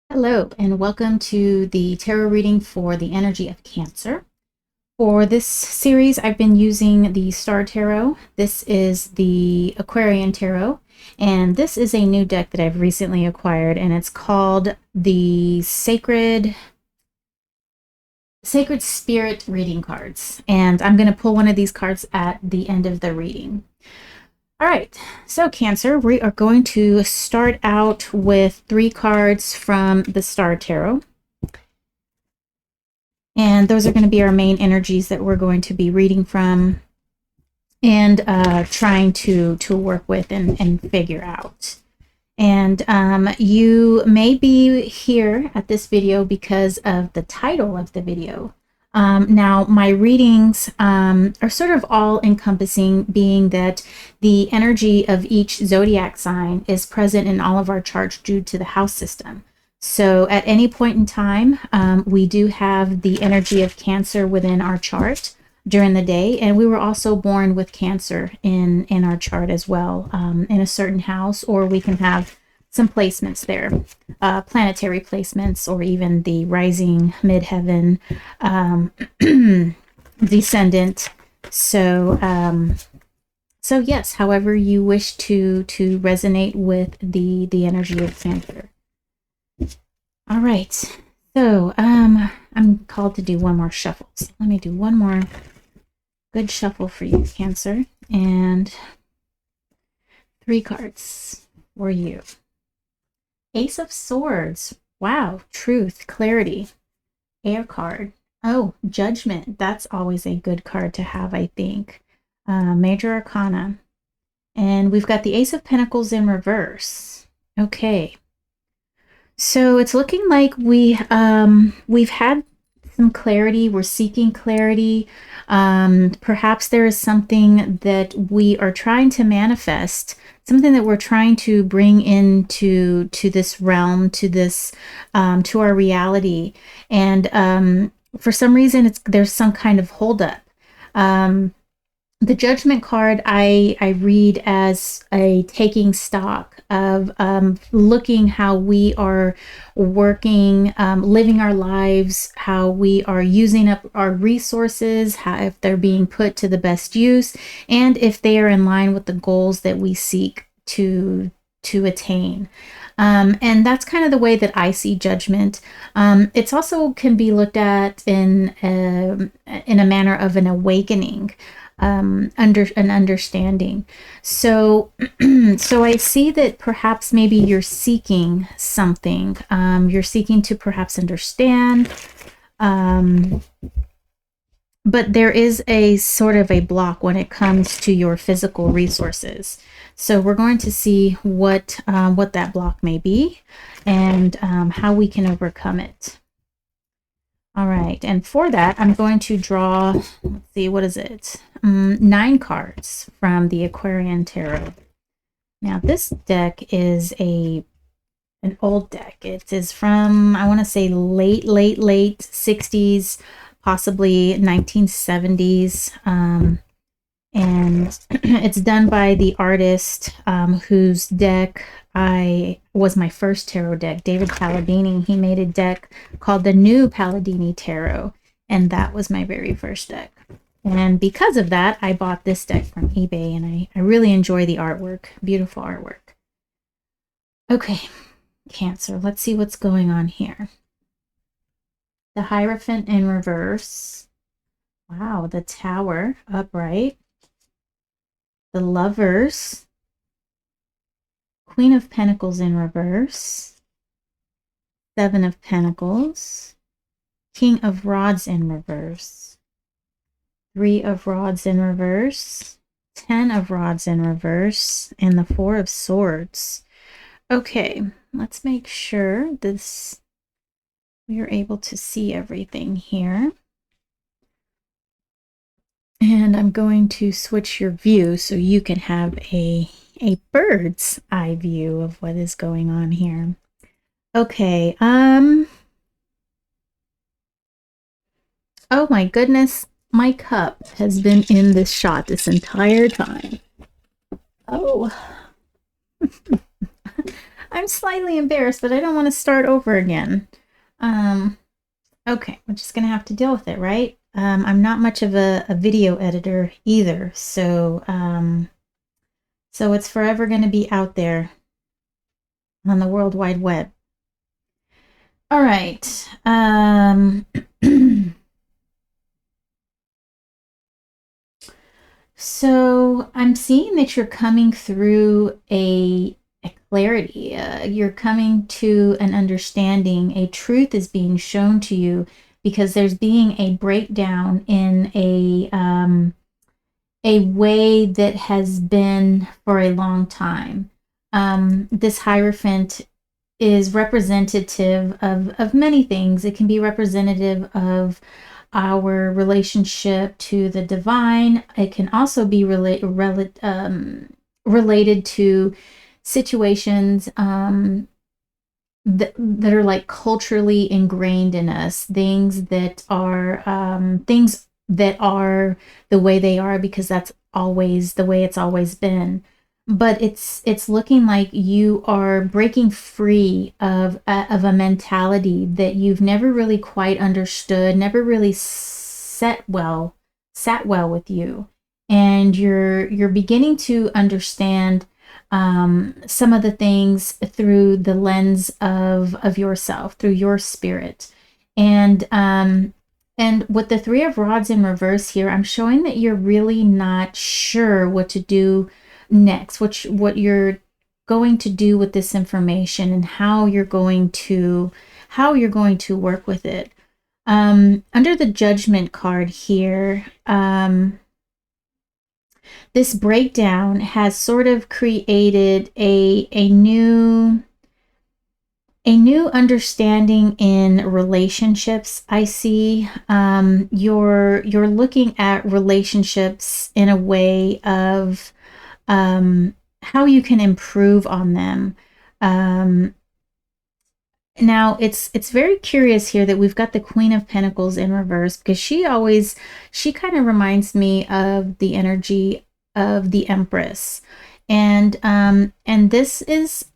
Hello, and welcome to the tarot reading for the energy of Cancer. For this series, I've been using the Star Tarot. This is the Aquarian Tarot, and this is a new deck that I've recently acquired, and it's called the Sacred Spirit Reading Cards. And I'm going to pull one of these cards at the end of the reading. All right, so Cancer, we are going to start out with 3 cards from the Star Tarot. And those are going to be our main energies that we're going to be reading from and trying to work with and figure out. And you may be here at this video because of the title of the video. Now, my readings are sort of all encompassing, being that the energy of each zodiac sign is present in all of our charts due to the house system. So at any point in time, we do have the energy of Cancer within our chart during the day. And we were also born with Cancer in our chart as well, in a certain house, or we can have some placements there, planetary placements, or even the rising, midheaven, descendant. So yes, however you wish to resonate with the energy of Cancer. All right, so I'm called to do one more shuffle. So let me do one more good shuffle for you, Cancer, and 3 cards for you. Ace of Swords. Wow, truth, clarity. Air card. Oh, Judgment. That's always a good card to have, I think. Major Arcana. And we've got the Ace of Pentacles in reverse. Okay. So it's looking like we've had some clarity. We're seeking clarity. Perhaps there is something that we are trying to manifest, something that we're trying to bring into this realm, to this to our reality. And for some reason, there's some kind of holdup. The Judgment card I read as a taking stock of looking how we are working, living our lives, how we are using up our resources, how if they're being put to the best use, and if they are in line with the goals that we seek to attain. And that's kind of the way that I see Judgment. It's also can be looked at in a manner of an awakening, under an understanding. So so I see that perhaps maybe you're seeking something. You're seeking to perhaps understand, but there is a sort of a block when it comes to your physical resources. So we're going to see what that block may be, and how we can overcome it. All right, and for that, I'm going to draw, let's see, what is it? 9 cards from the Aquarian Tarot. Now, this deck is an old deck. It is from, I want to say, late 60s, possibly 1970s. And it's done by the artist whose deck was my first tarot deck, David Palladini. He made a deck called the New Palladini Tarot, and that was my very first deck. And because of that, I bought this deck from eBay, and I really enjoy the artwork. Beautiful artwork. Okay, Cancer, let's see what's going on here. The Hierophant in reverse. Wow, the Tower upright. The Lovers, Queen of Pentacles in reverse, 7 of Pentacles, King of Rods in reverse, 3 of Rods in reverse, 10 of Rods in reverse, and the 4 of Swords. Okay, let's make sure we are able to see everything here. And I'm going to switch your view so you can have a bird's eye view of what is going on here. Okay, oh my goodness, my cup has been in this shot this entire time. Oh. I'm slightly embarrassed, but I don't want to start over again. Um, okay, we're just gonna have to deal with it, right? I'm not much of a video editor either, so it's forever gonna be out there on the World Wide Web. All right. So I'm seeing that you're coming through a clarity. You're coming to an understanding. A truth is being shown to you because there's being a breakdown in a way that has been for a long time. This Hierophant is representative of many things. It can be representative of our relationship to the divine. It can also be related to situations that are like culturally ingrained in us, things that are the way they are because that's always the way it's always been. But it's looking like you are breaking free of a mentality that you've never really quite understood, never really sat well with you, and you're beginning to understand some of the things through the lens of yourself, through your spirit, and with the Three of Rods in reverse here, I'm showing that you're really not sure what to do next, what you're going to do with this information and how you're going to work with it. Under the Judgment card here, this breakdown has sort of created a new understanding in relationships. I see you're looking at relationships in a way of how you can improve on them. Now it's very curious here that we've got the Queen of Pentacles in reverse because she kind of reminds me of the energy of the Empress, and this is,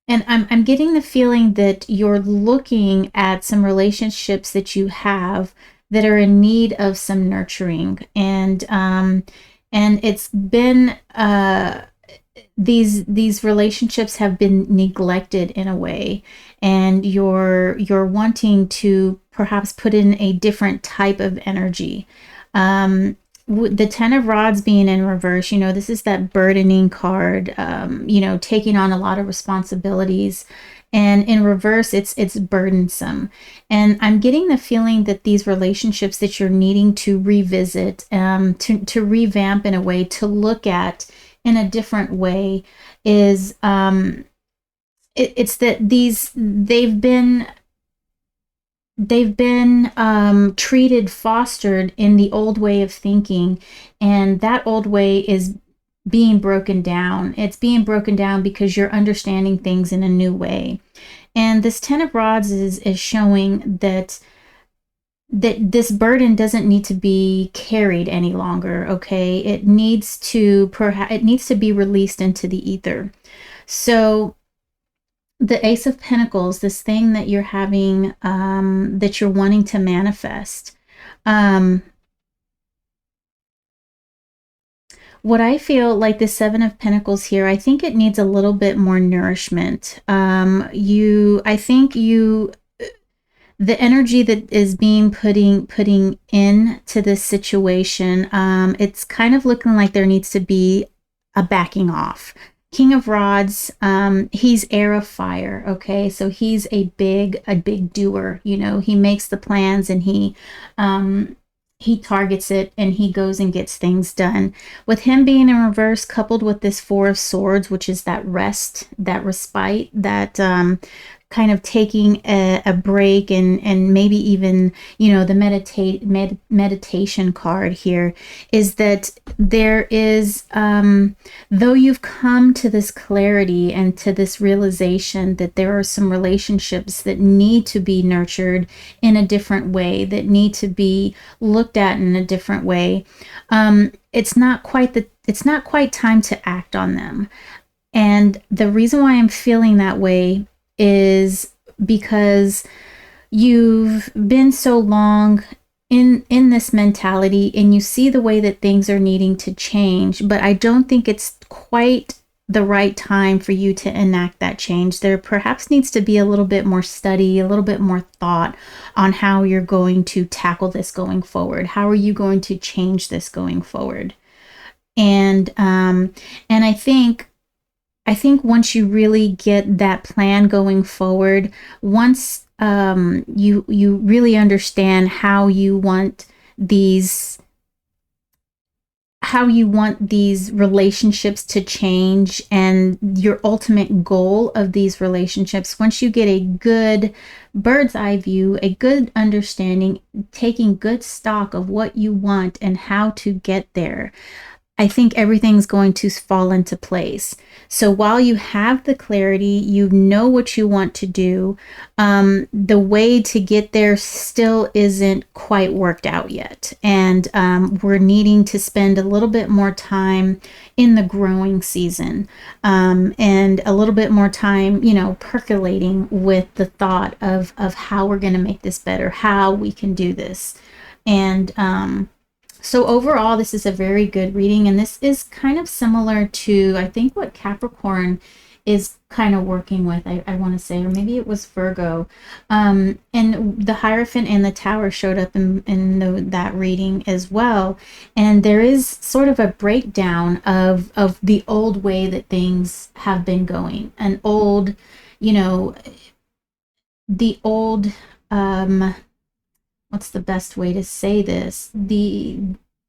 and I'm getting the feeling that you're looking at some relationships that you have that are in need of some nurturing, and it's been these relationships have been neglected in a way, and you're wanting to perhaps put in a different type of energy. The Ten of Rods being in reverse, this is that burdening card, taking on a lot of responsibilities. And in reverse, it's burdensome. And I'm getting the feeling that these relationships that you're needing to revisit, to revamp in a way, to look at in a different way, is it's that they've been treated, fostered in the old way of thinking, and that old way is being broken down. It's being broken down because you're understanding things in a new way. And this Ten of Rods is showing that this burden doesn't need to be carried any longer. Okay, it needs to be released into the ether. So the Ace of Pentacles, this thing that you're having, that you're wanting to manifest, what I feel like the Seven of Pentacles here, I think it needs a little bit more nourishment. I think the energy that is being putting into this situation, it's kind of looking like there needs to be a backing off. King of Rods, he's air of fire, okay? So he's a big doer, he makes the plans, and he targets it, and he goes and gets things done. With him being in reverse, coupled with this Four of Swords, which is that rest, that respite, that kind of taking a break, and maybe even, the meditation card here, is that there is, though you've come to this clarity and to this realization that there are some relationships that need to be nurtured in a different way, that need to be looked at in a different way, it's not quite time to act on them. And the reason why I'm feeling that way is because you've been so long in this mentality, and you see the way that things are needing to change, but I don't think it's quite the right time for you to enact that change. There perhaps needs to be a little bit more study, a little bit more thought on how you're going to tackle this going forward. How are you going to change this going forward? And I think once you really get that plan going forward, once you really understand these how you want these relationships to change and your ultimate goal of these relationships, once you get a good bird's eye view, a good understanding, taking good stock of what you want and how to get there, I think everything's going to fall into place. So while you have the clarity, you know what you want to do, the way to get there still isn't quite worked out yet. And we're needing to spend a little bit more time in the growing season, and a little bit more time, percolating with the thought of how we're going to make this better, how we can do this. And so overall, this is a very good reading, and this is kind of similar to, I think, what Capricorn is kind of working with, I want to say, or maybe it was Virgo. And the Hierophant and the Tower showed up in that reading as well. And there is sort of a breakdown of the old way that things have been going. An old, the old, what's the best way to say this? The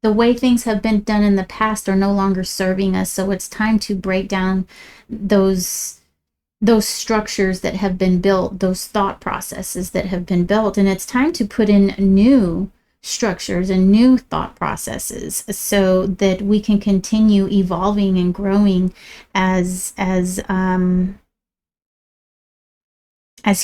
way things have been done in the past are no longer serving us, so it's time to break down those structures that have been built, those thought processes that have been built, and it's time to put in new structures and new thought processes so that we can continue evolving and growing as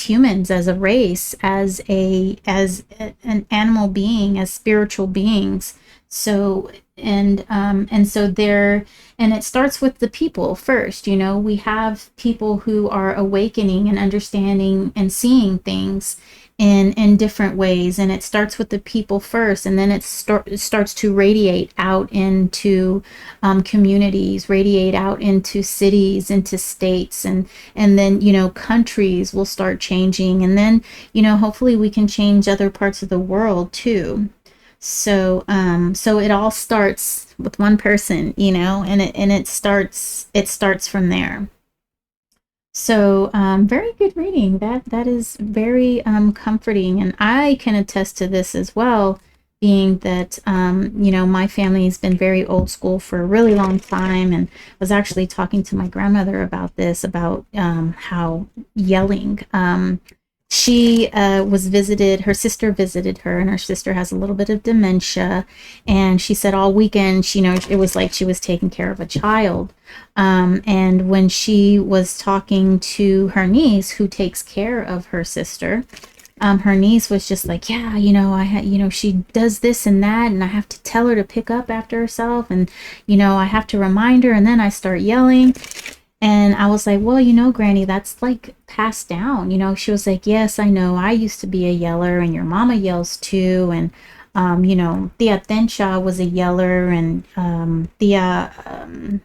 humans, as a race, as an animal being, as spiritual beings. So and so there, and it starts with the people first. We have people who are awakening and understanding and seeing things in different ways, and it starts with the people first, and then it starts to radiate out into communities, radiate out into cities, into states, and then countries will start changing, and then hopefully we can change other parts of the world too. So it all starts with one person, and it starts from there. So, very good reading. That is very comforting, and I can attest to this as well, being that my family has been very old school for a really long time, and I was actually talking to my grandmother about this, about how yelling. She was visited, her sister visited her, and her sister has a little bit of dementia. And she said all weekend, it was like she was taking care of a child. And when she was talking to her niece, who takes care of her sister, her niece was just like, yeah, she does this and that, and I have to tell her to pick up after herself, and I have to remind her, and then I start yelling. And I was like, well, Granny, that's like passed down. She was like, yes, I know. I used to be a yeller, and your mama yells too. And, Tia Tensha was a yeller, and Tia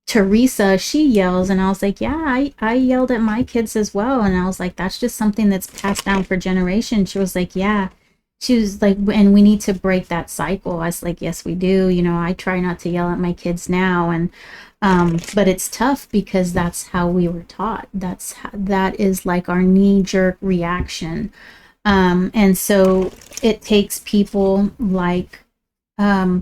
Teresa, she yells. And I was like, yeah, I yelled at my kids as well. And I was like, that's just something that's passed down for generations. She was like, yeah. She was like, and we need to break that cycle. I was like, yes, we do. I try not to yell at my kids now. And but it's tough because that's how we were taught. That is like our knee-jerk reaction. And so it takes people like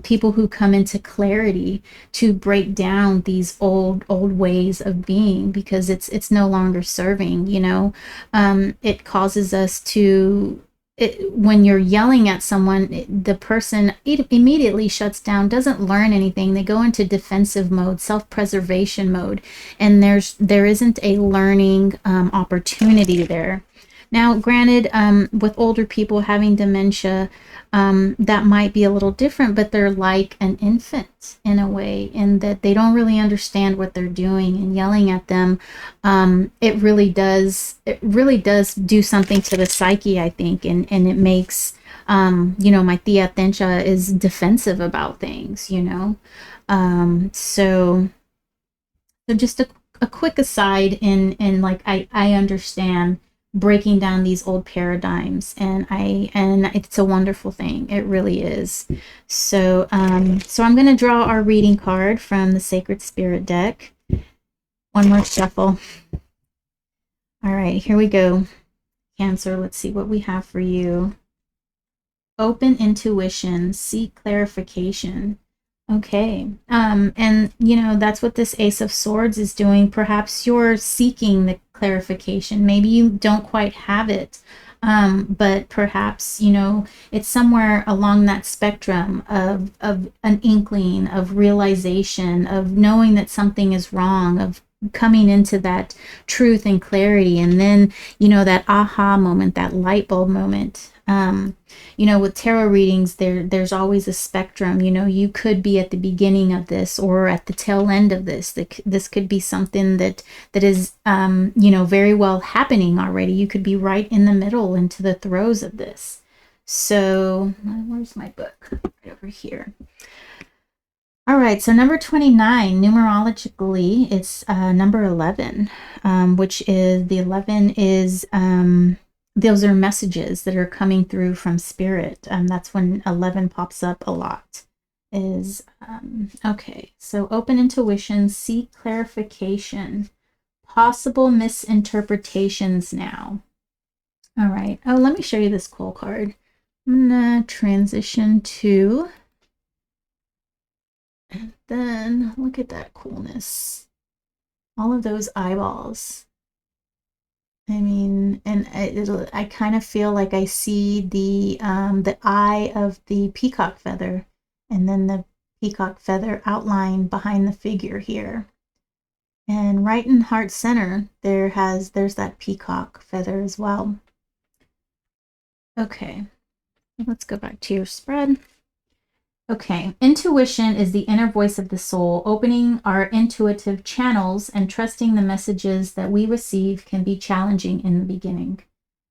people who come into clarity to break down these old ways of being, because it's no longer serving. It causes us to, when you're yelling at someone, the person immediately shuts down, doesn't learn anything. They go into defensive mode, self-preservation mode, and there isn't a learning opportunity there. Now, granted, with older people having dementia, that might be a little different, but they're like an infant in a way, in that they don't really understand what they're doing, and yelling at them, it really does do something to the psyche, I think, and it makes, my Thea Tensha is defensive about things, so just a quick aside in like I understand breaking down these old paradigms, and it's a wonderful thing. It really is. So I'm going to draw our reading card from the Sacred Spirit deck. One more shuffle. All right, here we go. Cancer, let's see what we have for you. Open intuition, seek clarification. Okay. And that's what this Ace of Swords is doing. Perhaps you're seeking the clarification. Maybe you don't quite have it. But perhaps, it's somewhere along that spectrum of an inkling, of realization, of knowing that something is wrong, of coming into that truth and clarity. And then, that aha moment, that light bulb moment. With tarot readings, there's always a spectrum. You could be at the beginning of this or at the tail end of this. This could be something that is, very well happening already. You could be right in the middle, into the throes of this. So, where's my book? Right over here. All right, so number 29, numerologically, it's number 11, which is, the 11 is, those are messages that are coming through from spirit. That's when 11 pops up a lot. Okay, so open intuition, seek clarification, possible misinterpretations now. All right, let me show you this cool card. I'm gonna transition to, and then look at that coolness. All of those eyeballs. I mean, and I kind of feel like I see the eye of the peacock feather, and then the peacock feather outline behind the figure here. And right in heart center, there's that peacock feather as well. Okay, let's go back to your spread. Okay, intuition is the inner voice of the soul. Opening our intuitive channels and trusting the messages that we receive can be challenging in the beginning.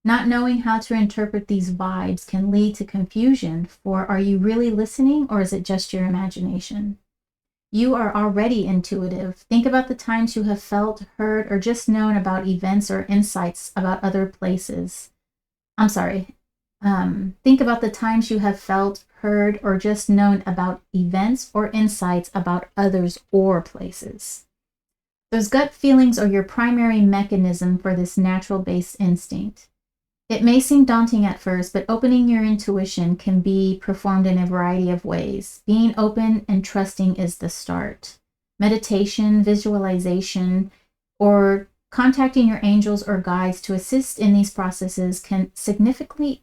Not knowing how to interpret these vibes can lead to confusion, for are you really listening, or is it just your imagination? You are already intuitive. Think about the times you have felt, heard, or just known about events or insights about other places. I'm sorry. Think about the times you have felt, heard, or just known about events or insights about others or places. Those gut feelings are your primary mechanism for this natural-based instinct. It may seem daunting at first, but opening your intuition can be performed in a variety of ways. Being open and trusting is the start. Meditation, visualization, or contacting your angels or guides to assist in these processes can significantly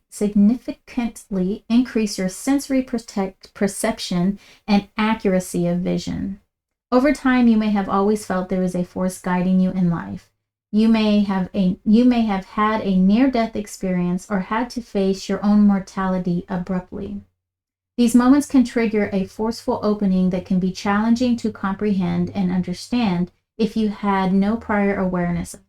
increase your sensory perception and accuracy of vision. Over time, you may have always felt there is a force guiding you in life. You may have had a near-death experience or had to face your own mortality abruptly. These moments can trigger a forceful opening that can be challenging to comprehend and understand if you had no prior awareness of them.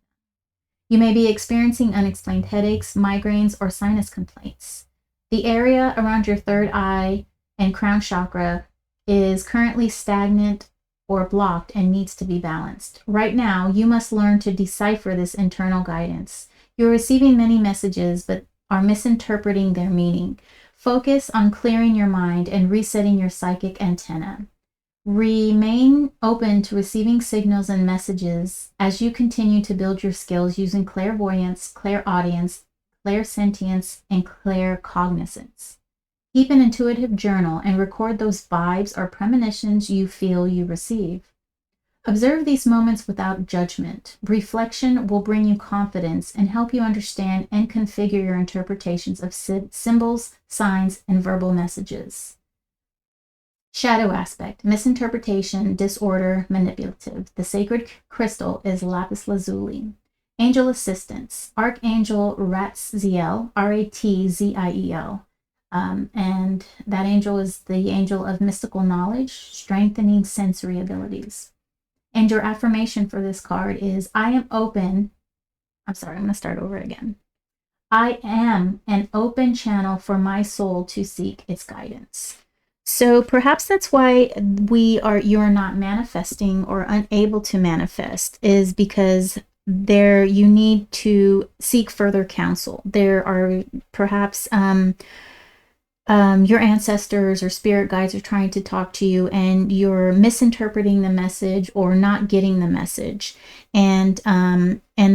You may be experiencing unexplained headaches, migraines, or sinus complaints. The area around your third eye and crown chakra is currently stagnant or blocked and needs to be balanced. Right now, you must learn to decipher this internal guidance. You're receiving many messages, but are misinterpreting their meaning. Focus on clearing your mind and resetting your psychic antenna. Remain open to receiving signals and messages as you continue to build your skills using clairvoyance, clairaudience, clairsentience, and claircognizance. Keep an intuitive journal and record those vibes or premonitions you feel you receive. Observe these moments without judgment. Reflection will bring you confidence and help you understand and configure your interpretations of symbols, signs, and verbal messages. Shadow aspect, misinterpretation, disorder, manipulative. The sacred crystal is lapis lazuli. Angel assistance, Archangel Ratziel, Ratziel. And that angel is the angel of mystical knowledge, strengthening sensory abilities. And your affirmation for this card is I am open. I'm sorry, I'm going to start over again. I am an open channel for my soul to seek its guidance. So perhaps that's why you're not manifesting or unable to manifest, is because you need to seek further counsel. There are perhaps your ancestors or spirit guides are trying to talk to you and you're misinterpreting the message or not getting the message. And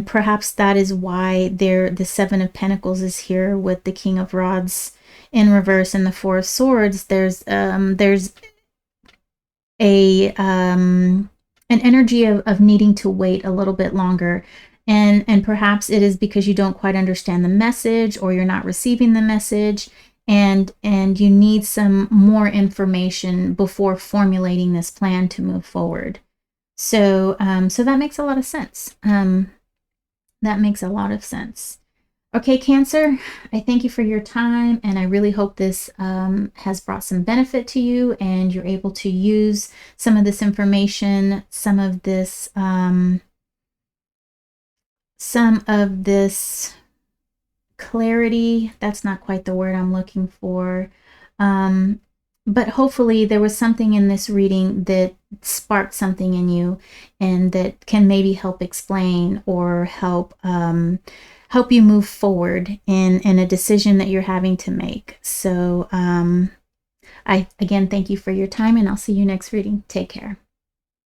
perhaps that is why the Seven of Pentacles is here with the King of Rods in reverse and the Four of Swords. There's a an energy of needing to wait a little bit longer. And perhaps it is because you don't quite understand the message or you're not receiving the message, and you need some more information before formulating this plan to move forward. So so that makes a lot of sense. That makes a lot of sense. Okay, Cancer, I thank you for your time, and I really hope this has brought some benefit to you and you're able to use some of this information, some of this clarity. That's not quite the word I'm looking for. But hopefully there was something in this reading that sparked something in you and that can maybe help explain or help you move forward in a decision that you're having to make. So I again thank you for your time, and I'll see you next reading. Take care.